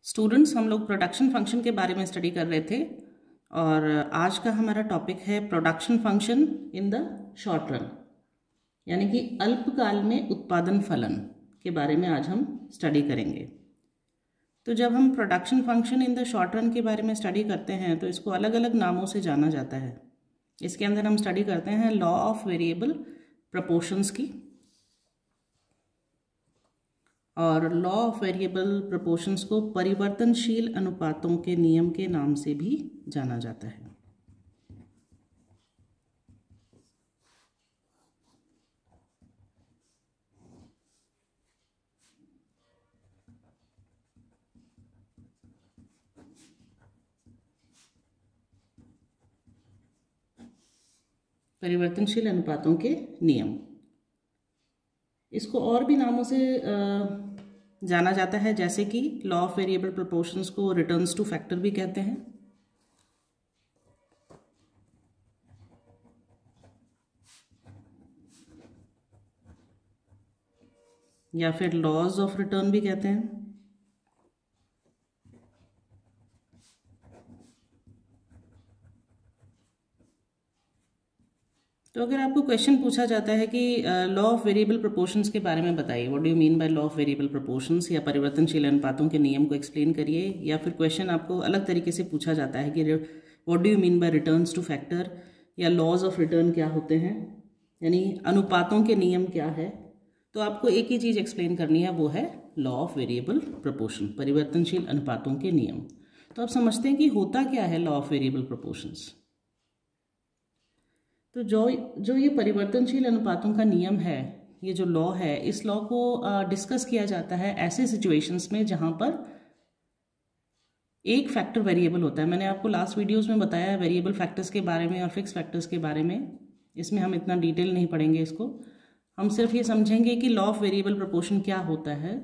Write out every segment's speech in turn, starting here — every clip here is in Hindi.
स्टूडेंट्स, हम लोग प्रोडक्शन फंक्शन के बारे में स्टडी कर रहे थे और आज का हमारा टॉपिक है production function in the short run, यानी कि अल्पकाल में उत्पादन फलन के बारे में आज हम स्टडी करेंगे। तो जब हम production function in the short run के बारे में स्टडी करते हैं तो इसको अलग अलग नामों से जाना जाता है। इसके अंदर हम स्टडी करते हैं लॉ ऑफ वेरिएबल प्रोपोर्शंस की, और लॉ ऑफ वेरिएबल प्रोपोर्शंस को परिवर्तनशील अनुपातों के नियम के नाम से भी जाना जाता है। परिवर्तनशील अनुपातों के नियम, इसको और भी नामों से जाना जाता है, जैसे कि लॉ ऑफ वेरिएबल प्रोपोर्शंस को रिटर्न्स टू फैक्टर भी कहते हैं, या फिर लॉज ऑफ रिटर्न भी कहते हैं। तो अगर आपको क्वेश्चन पूछा जाता है कि लॉ ऑफ वेरिएबल प्रोपोर्शंस के बारे में बताइए, what do you mean by law of variable proportions, या परिवर्तनशील अनुपातों के नियम को एक्सप्लेन करिए, या फिर क्वेश्चन आपको अलग तरीके से पूछा जाता है कि what do you mean by returns two factor, या लॉज ऑफ रिटर्न क्या होते हैं, यानी अनुपातों के नियम क्या है, तो आपको एक ही चीज़ एक्सप्लेन करनी है, वो है लॉ ऑफ वेरिएबल प्रोपोर्शन, परिवर्तनशील अनुपातों के नियम। तो आप समझते हैं कि होता क्या है लॉ ऑफ वेरिएबल प्रोपोर्शंस। तो जो ये परिवर्तनशील अनुपातों का नियम है, ये जो लॉ है, इस लॉ को डिस्कस किया जाता है ऐसे सिचुएशंस में जहां पर एक फैक्टर वेरिएबल होता है। मैंने आपको लास्ट वीडियोस में बताया वेरिएबल फैक्टर्स के बारे में और फिक्स फैक्टर्स के बारे में, इसमें हम इतना डिटेल नहीं पढ़ेंगे इसको, हम सिर्फ ये समझेंगे कि लॉ ऑफ वेरिएबल प्रोपोर्शन क्या होता है।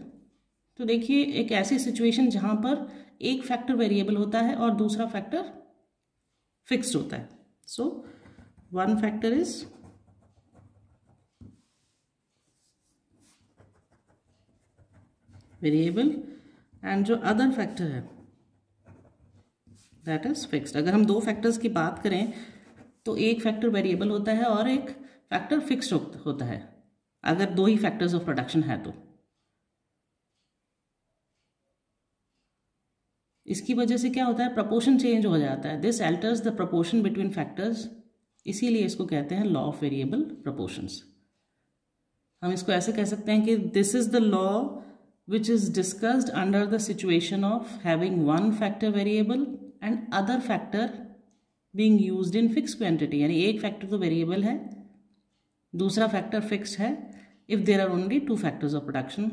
तो देखिए, एक ऐसी सिचुएशन जहां पर एक फैक्टर वेरिएबल होता है और दूसरा फैक्टर फिक्स्ड होता है। सो one factor is variable and जो other factor है that is fixed। अगर हम दो फैक्टर्स की बात करें तो एक फैक्टर वेरिएबल होता है और एक फैक्टर फिक्स्ड होता है, अगर दो ही फैक्टर्स ऑफ प्रोडक्शन है तो। इसकी वजह से क्या होता है, प्रपोर्शन चेंज हो जाता है, this alters the proportion between factors, इसीलिए इसको कहते हैं लॉ ऑफ वेरिएबल प्रोपोर्शंस। हम इसको ऐसे कह सकते हैं कि this is the law which is discussed under the situation of having one factor variable and other factor being used in fix quantity, यानी एक फैक्टर तो वेरिएबल है, दूसरा फैक्टर फिक्स्ड है, if there are only two factors of production.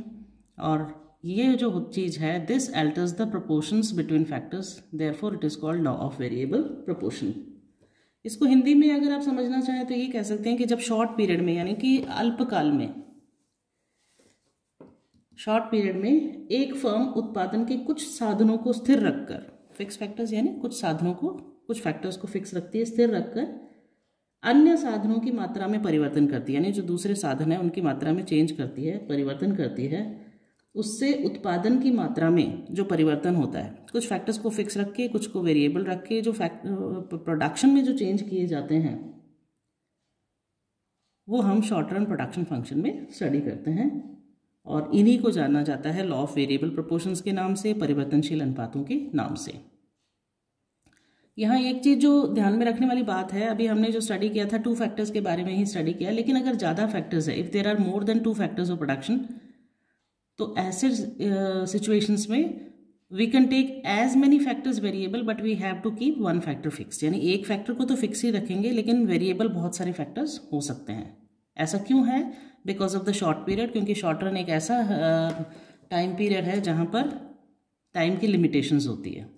और ये जो चीज है, this alters the proportions between factors, therefore it is called law of variable proportion. इसको हिंदी में अगर आप समझना चाहें तो ये कह सकते हैं कि जब शॉर्ट पीरियड में, यानी कि अल्पकाल में, शॉर्ट पीरियड में एक फर्म उत्पादन के कुछ साधनों को स्थिर रखकर, फिक्स फैक्टर्स यानी कुछ साधनों को, कुछ फैक्टर्स को फिक्स रखती है, स्थिर रखकर अन्य साधनों की मात्रा में परिवर्तन करती है, यानी जो दूसरे साधन है उनकी मात्रा में चेंज करती है, परिवर्तन करती है, उससे उत्पादन की मात्रा में जो परिवर्तन होता है, कुछ फैक्टर्स को फिक्स रख के, कुछ को वेरिएबल रख के, जो प्रोडक्शन में जो चेंज किए जाते हैं वो हम शॉर्ट रन प्रोडक्शन फंक्शन में स्टडी करते हैं, और इन्हीं को जाना जाता है लॉ ऑफ वेरिएबल प्रोपोर्शंस के नाम से, परिवर्तनशील अनुपातों के नाम से। यहाँ एक चीज जो ध्यान में रखने वाली बात है, अभी हमने जो स्टडी किया था टू फैक्टर्स के बारे में ही स्टडी किया, लेकिन अगर ज्यादा फैक्टर्स है, if there are more than two factors of production, तो ऐसे सिचुएशंस में we can take as many factors variable but we have to keep one factor fixed, यानी एक फैक्टर को तो फिक्स ही रखेंगे लेकिन वेरिएबल बहुत सारे फैक्टर्स हो सकते हैं। ऐसा क्यों है? Because of the short period, क्योंकि शॉर्ट रन एक ऐसा टाइम पीरियड है जहां पर टाइम की लिमिटेशंस होती है।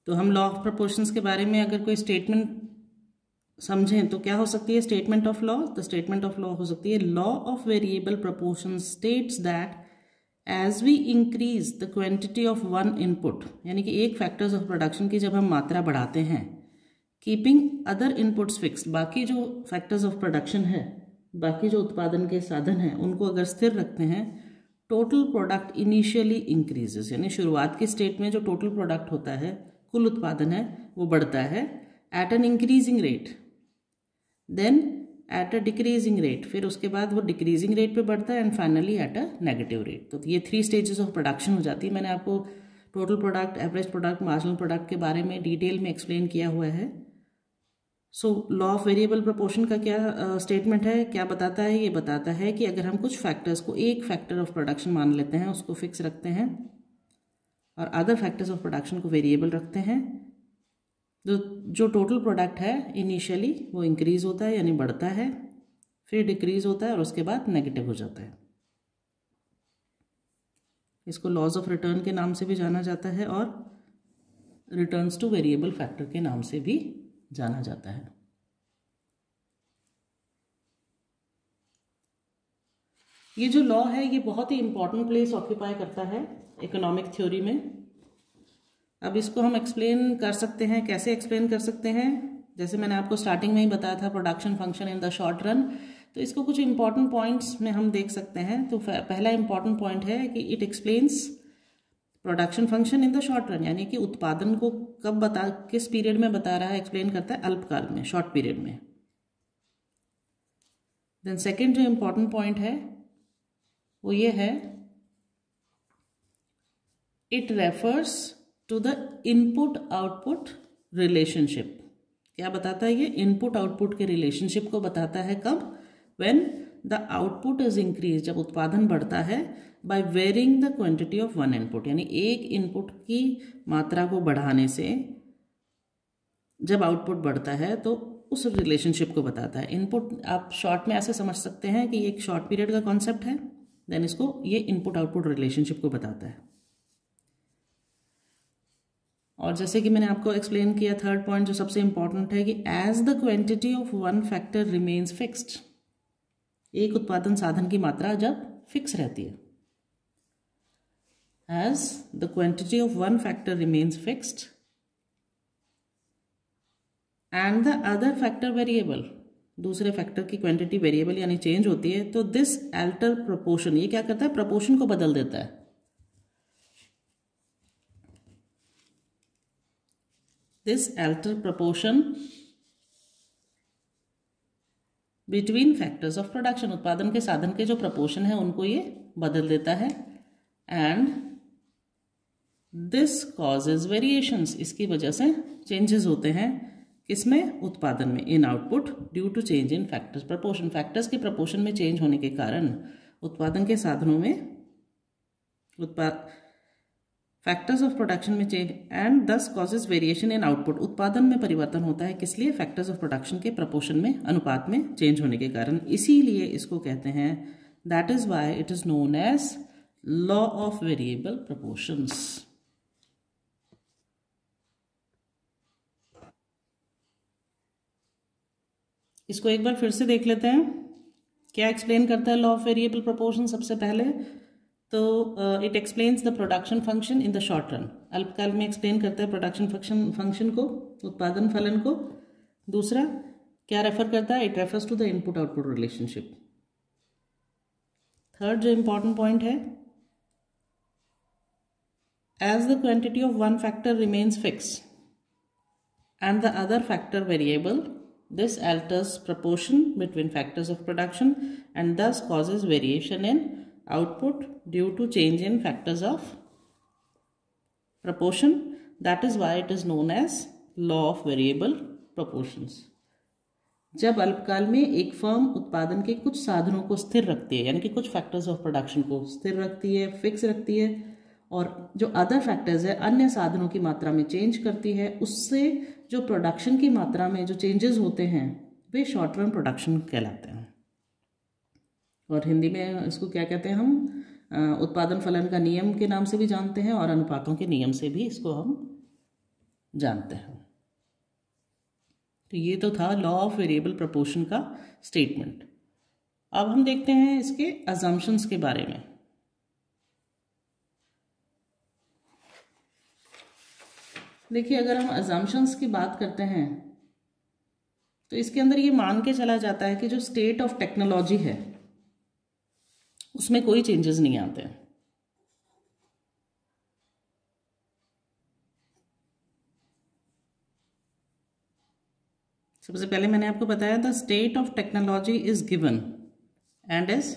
तो हम लॉ ऑफ प्रोपोर्शंस के बारे में अगर कोई स्टेटमेंट समझें तो क्या हो सकती है statement of law? The statement of law हो सकती है, law of variable proportion states that as we increase the quantity of one input, यानी कि एक फैक्टर्स ऑफ प्रोडक्शन की जब हम मात्रा बढ़ाते हैं, कीपिंग अदर इनपुट्स फिक्स्ड, बाकी जो फैक्टर्स ऑफ प्रोडक्शन है बाकी जो उत्पादन के साधन हैं उनको अगर स्थिर रखते हैं, टोटल प्रोडक्ट इनिशियली इंक्रीजेस, यानी शुरुआत की स्टेट में जो टोटल प्रोडक्ट होता है, कुल उत्पादन है, वो बढ़ता है at an increasing rate, then at a decreasing rate, फिर उसके बाद वो डिक्रीजिंग रेट पे बढ़ता है, and finally at a negative rate. तो ये 3 स्टेजेस ऑफ प्रोडक्शन हो जाती है। मैंने आपको total product, average product, marginal product के बारे में डिटेल में एक्सप्लेन किया हुआ है। So law of variable proportion का क्या स्टेटमेंट है, क्या बताता है? ये बताता है कि अगर हम कुछ फैक्टर्स को एक फैक्टर ऑफ प्रोडक्शन मान लेते हैं, उसको फिक्स रखते हैं, और अदर फैक्टर्स ऑफ प्रोडक्शन को वेरिएबल रखते हैं, जो टोटल प्रोडक्ट है इनिशियली वो इंक्रीज होता है यानी बढ़ता है, फिर डिक्रीज होता है और उसके बाद नेगेटिव हो जाता है। इसको लॉज ऑफ रिटर्न के नाम से भी जाना जाता है और रिटर्न्स टू वेरिएबल फैक्टर के नाम से भी जाना जाता है। ये जो लॉ है ये बहुत ही इंपॉर्टेंट प्लेस ऑक्यूपाई करता है इकोनॉमिक थ्योरी में। अब इसको हम एक्सप्लेन कर सकते हैं, कैसे एक्सप्लेन कर सकते हैं? जैसे मैंने आपको स्टार्टिंग में ही बताया था, production function in the short run. तो इसको कुछ इंपॉर्टेंट पॉइंट्स में हम देख सकते हैं। तो पहला इंपॉर्टेंट पॉइंट है कि it explains production function in the short run, यानी कि उत्पादन को कब किस पीरियड में बता रहा है, एक्सप्लेन करता है अल्पकाल में, शॉर्ट पीरियड में। देन सेकेंड जो इंपॉर्टेंट पॉइंट है वो ये है, it refers to the input output relationship. क्या बताता है ये? इनपुट आउटपुट के रिलेशनशिप को बताता है। कब? When the output is increase, जब उत्पादन बढ़ता है, by varying the quantity of one input, यानी एक इनपुट की मात्रा को बढ़ाने से जब आउटपुट बढ़ता है तो उस रिलेशनशिप को बताता है। इनपुट आप शॉर्ट में ऐसे समझ सकते हैं कि ये एक शॉर्ट पीरियड का कॉन्सेप्ट है, देन इसको ये इनपुट आउटपुट रिलेशनशिप को बताता है। और जैसे कि मैंने आपको एक्सप्लेन किया, थर्ड पॉइंट जो सबसे इंपॉर्टेंट है कि as the quantity of one factor remains fixed, एक उत्पादन साधन की मात्रा जब फिक्स रहती है, as the quantity of one factor remains fixed and the other factor variable, दूसरे फैक्टर की क्वांटिटी वेरिएबल यानी चेंज होती है, तो दिस अल्टर प्रोपोर्शन, ये क्या करता है? प्रोपोर्शन को बदल देता है। This alter proportion between factors of production, उत्पादन के साधन के जो प्रोपोर्शन है उनको ये बदल देता है। एंड दिस कॉजेज वेरिएशंस, इसकी वजह से चेंजेस होते हैं किसमें? उत्पादन में, in output, due to change in factors proportion, factors के प्रोपोर्शन में चेंज होने के कारण उत्पादन के साधनों में फैक्टर्स ऑफ प्रोडक्शन में change, and this causes variation in output, उत्पादन में परिवर्तन होता है किस लिए? फैक्टर्स ऑफ प्रोडक्शन के प्रोपोर्शन में, अनुपात में चेंज होने के कारण। इसीलिए इसको कहते हैं, that is why it is known as law of variable proportions. इसको एक बार फिर से देख लेते हैं, क्या एक्सप्लेन करता है लॉ ऑफ वेरिएबल प्रोपोर्शन। सबसे पहले तो it explains the production function in the short run, अल्पकाल में एक्सप्लेन करता है प्रोडक्शन फंक्शन को, उत्पादन फलन को। दूसरा क्या रेफर करता है? It refers to the input output relationship. Third जो इंपॉर्टेंट पॉइंट है, as the quantity of one factor remains fix and the other factor variable, this alters proportion between factors of production and thus causes variation in output due to change in factors of proportion. That is why it is known as law of variable proportions. जब अल्पकाल में एक फर्म उत्पादन के कुछ साधनों को स्थिर रखती है, यानी कि कुछ फैक्टर्स ऑफ प्रोडक्शन को स्थिर रखती है, फिक्स रखती है, और जो अदर फैक्टर्स है, अन्य साधनों की मात्रा में चेंज करती है, उससे जो प्रोडक्शन की मात्रा में जो चेंजेस होते हैं वे शॉर्ट रन प्रोडक्शन कहलाते हैं। और हिंदी में इसको क्या कहते हैं? हम उत्पादन फलन का नियम के नाम से भी जानते हैं और अनुपातों के नियम से भी इसको हम जानते हैं। तो ये तो था लॉ ऑफ वेरिएबल प्रोपोर्शन का स्टेटमेंट। अब हम देखते हैं इसके अजम्पशंस के बारे में। देखिए, अगर हम अजम्पशंस की बात करते हैं तो इसके अंदर ये मान के चला जाता है कि जो स्टेट ऑफ टेक्नोलॉजी है उसमें कोई चेंजेस नहीं आते हैं। सबसे पहले मैंने आपको बताया the state of technology is given and is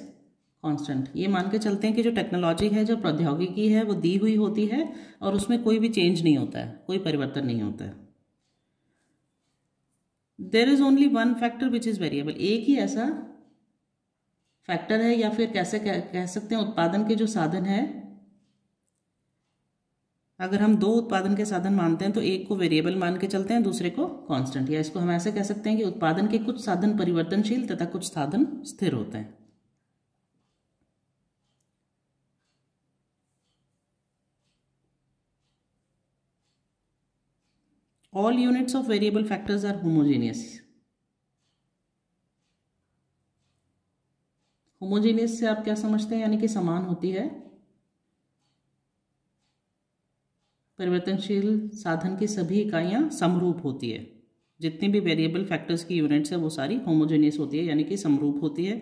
constant. ये मान के चलते हैं कि जो टेक्नोलॉजी है, जो प्रौद्योगिकी है, वो दी हुई होती है और उसमें कोई भी चेंज नहीं होता है, कोई परिवर्तन नहीं होता है। There is only one factor which is variable. एक ही ऐसा फैक्टर है या फिर कैसे कह सकते हैं उत्पादन के जो साधन है, अगर हम दो उत्पादन के साधन मानते हैं तो एक को वेरिएबल मान के चलते हैं, दूसरे को कांस्टेंट। या इसको हम ऐसे कह सकते हैं कि उत्पादन के कुछ साधन परिवर्तनशील तथा कुछ साधन स्थिर होते हैं। All units of variable factors are homogeneous. Homogeneous से आप क्या समझते हैं? यानी कि समान होती है। परिवर्तनशील साधन की सभी इकाइयां समरूप होती है। जितनी भी वेरिएबल फैक्टर्स की यूनिट्स है वो सारी होमोजेनियस होती है, यानी कि समरूप होती है।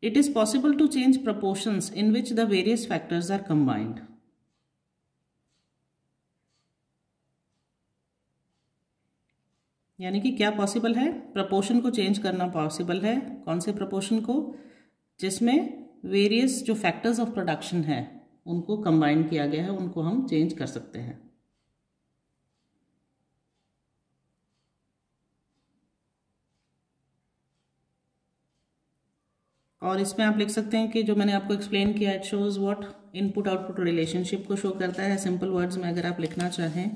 It is possible to change proportions in which the various factors are combined. यानी कि क्या पॉसिबल है? प्रपोर्शन को चेंज करना पॉसिबल है। कौन से प्रपोर्शन को? जिसमें वेरियस जो फैक्टर्स ऑफ प्रोडक्शन है उनको कंबाइन किया गया है, उनको हम चेंज कर सकते हैं। और इसमें आप लिख सकते हैं कि जो मैंने आपको एक्सप्लेन किया, it shows what, input output relationship को शो करता है। सिंपल वर्ड्स में अगर आप लिखना चाहें,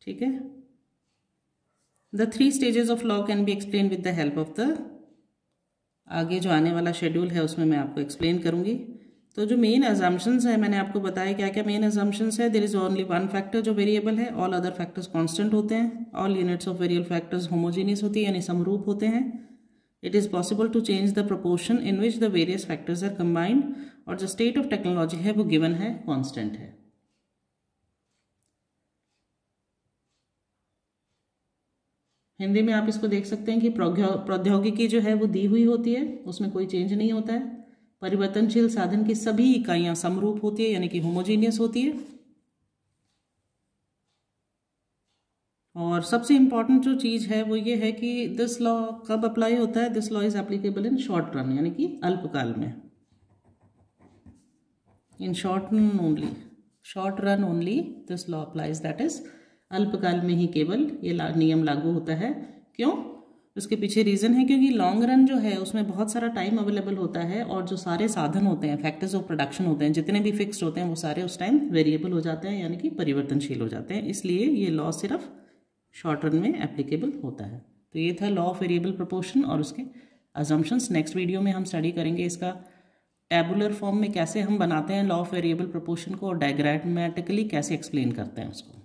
ठीक है। The 3 stages of law can be explain with the help of the, आगे जो आने वाला शेड्यूल है उसमें मैं आपको एक्सप्लेन करूंगी। तो जो मेन अजम्पशंस है मैंने आपको बताया क्या क्या मेन अजम्पशंस है। There is only one factor जो वेरिएबल है, ऑल अदर फैक्टर्स कांस्टेंट होते हैं, all units of variable factors homogeneous होती है यानी समरूप होते हैं। It is possible to change the proportion in which the various factors are combined, और जो स्टेट ऑफ टेक्नोलॉजी है वो गिवन है, कॉन्स्टेंट है। हिंदी में आप इसको देख सकते हैं कि प्रौद्योगिकी जो है वो दी हुई होती है, उसमें कोई चेंज नहीं होता है। परिवर्तनशील साधन की सभी इकाइयां समरूप होती है यानी कि होमोजीनियस होती है। और सबसे इंपॉर्टेंट जो चीज है वो ये है कि दिस लॉ कब अप्लाई होता है? This law is applicable in short run, यानी कि अल्पकाल में। In short run only this law applies, that is अल्पकाल में ही केवल ये नियम लागू होता है। क्यों? उसके पीछे रीजन है क्योंकि लॉन्ग रन जो है उसमें बहुत सारा टाइम अवेलेबल होता है और जो सारे साधन होते हैं, फैक्टर्स ऑफ प्रोडक्शन होते हैं, जितने भी फिक्स्ड होते हैं वो सारे उस टाइम वेरिएबल हो जाते हैं यानी कि परिवर्तनशील हो जाते हैं। इसलिए ये लॉ सिर्फ शॉर्ट रन में एप्लीकेबल होता है। तो ये था लॉ ऑफ वेरिएबल प्रोपोर्शन और उसके अजम्पशंस। नेक्स्ट वीडियो में हम स्टडी करेंगे इसका टैबुलर फॉर्म में कैसे हम बनाते हैं लॉ ऑफ वेरिएबल प्रोपोर्शन को और डायग्रामेटिकली कैसे एक्सप्लेन करते हैं उसको।